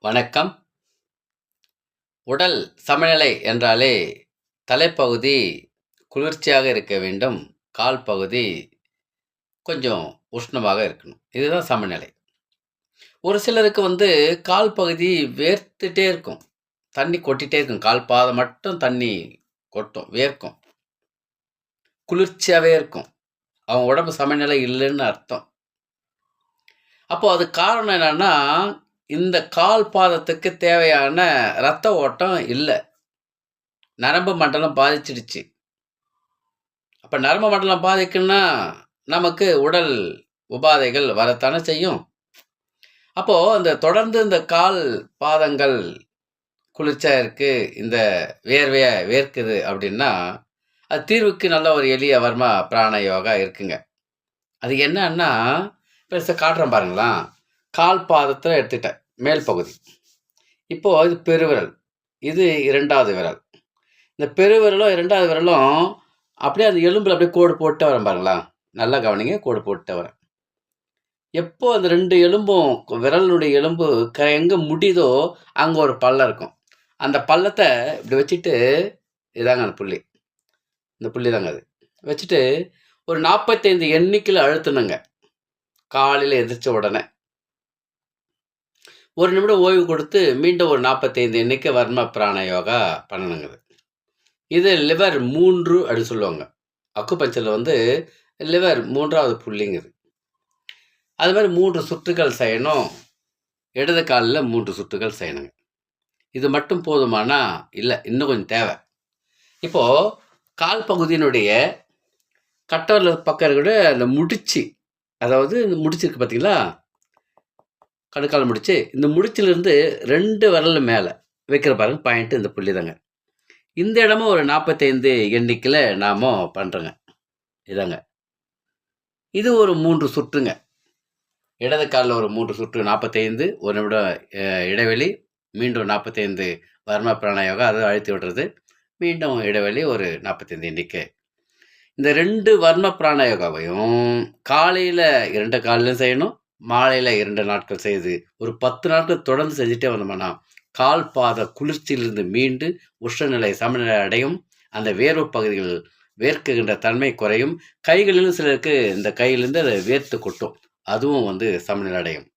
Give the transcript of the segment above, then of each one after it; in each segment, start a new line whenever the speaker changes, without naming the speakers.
வணக்கம். உடல் சமநிலை என்றாலே தலைப்பகுதி குளிர்ச்சியாக இருக்க வேண்டும். கால் பகுதி கொஞ்சம் உஷ்ணமாக இருக்கணும். இதுதான் சமநிலை. ஒரு சிலருக்கு கால் பகுதி வேர்த்துட்டே இருக்கும். தண்ணி கொட்டிட்டே இருக்கும். கால் பாதம் மட்டும் தண்ணி கொட்டும், வேர்க்கும். குளிர்ச்சியாவே இருக்கும். அவங்க உடம்பு சமநிலை இல்லன்னு அர்த்தம். அப்போ அதுக்கு காரணம் என்னன்னா, இந்த கால் பாதத்துக்கு தேவையான ரத்த ஓட்டம் இல்ல. நரம்பு மண்டலம் பாதிச்சிடுச்சு. அப்ப நரம்பு மண்டலம் பாதிக்குன்னா, நமக்கு உடல் உபாதைகள் வரத்தானே செய்யும். அப்போ தொடர்ந்து இந்த கால் பாதங்கள் குளிர்ச்சியா இருக்கு, இந்த வேர்வையா வேர்க்குது அப்படின்னா, அது தீர்வுக்கு நல்ல ஒரு எளிய வர்மா பிராண யோகா இருக்குங்க. அது என்னன்னா, பெருசா காட்டுறேன் பாருங்களேன். கால் பாதத்த எடுத்துட்டேன், மேல் பகுதி. இப்போ இது பெருவிரல். இது 2வது விரல். இந்த பெருவிரலும் 2வது விரலும் அப்படியே அந்த எலும்புல அப்படியே கோடு போட்டுட்டே வரேன் பாருங்களேன். நல்லா கவனிங்க, கோடு போட்டுட்டே வரேன். எப்போ அந்த 2 எலும்பும் விரலுடைய எலும்பு எங்க முடியுதோ, அங்க ஒரு பள்ளம் இருக்கும். அந்த பள்ளத்த இப்படி வச்சுட்டு, இதாங்க அந்த புள்ளி. இந்த புள்ளி தாங்க அது. வச்சுட்டு ஒரு 45 எண்ணிக்கையில அழுத்தணுங்க. காலையில எந்திரிச்ச உடனே. 1 நிமிடம் ஓய்வு கொடுத்து, மீண்டும் ஒரு 45 எண்ணிக்கை வர்ம பிராண யோகா பண்ணணுங்க இது. இது லிவர் 3 அப்படின்னு சொல்லுவாங்க. அக்குபஞ்சர்ல லிவர் 3வது புள்ளிங்க இது. அது மாரி 3 சுற்றுகள் செய்யணும். இடது கால்ல 3 சுற்றுகள் செய்யணுங்க. இது மட்டும் போதுமானா? இல்ல. இன்னும் கொஞ்சம் தேவை. இப்போ கால் பகுதியினுடைய கட்டவிரல் பக்கம் இருக்கிற அந்த முடிச்சு, அதாவது இந்த முடிச்சு இருக்கு பார்த்தீங்களா? கணுக்கால் முடிச்சு. இந்த முடிச்சிலிருந்து 2 விரல் மேல வைக்கிற பாருங்க பாயிண்ட் இந்த புள்ளி தாங்க. இந்த இடமும் ஒரு 45 எண்ணிக்கையில நாம பண்றோங்க. இதாங்க. இது ஒரு 3 சுற்றுங்க. இடது கால்ல ஒரு 3 சுற்று 45, 1 நிமிடம் இடைவெளி, மீண்டும் 45 வர்ம பிராண யோகா, அதை அழுத்தி விடுறது. மீண்டும் இடைவெளி ஒரு 45 எண்ணிக்கை. இந்த 2 வர்ம பிராண யோகாவையும் காலையில 2 கால்லையும் செய்யணும், மாலையில 2 நாட்கள் செய்து ஒரு 10 நாட்கள் தொடர்ந்து செஞ்சுட்டே வந்தோம்னா, கால் பாத குளிர்ச்சியிலிருந்து மீண்டு உஷ்ணநிலை சமநிலை அடையும். அந்த வேர்வு பகுதிகள் வேர்க்குகின்ற தன்மை குறையும். கைகளிலும் சிலருக்கு இந்த கையிலிருந்து அது வேர்த்து கொட்டும். அதுவும் சமநிலை அடையும்.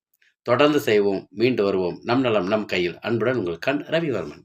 தொடர்ந்து செய்வோம், மீண்டு வருவோம். நம் நலம் நம் கையில். அன்புடன் உங்கள் கண் ரவிவர்மன்.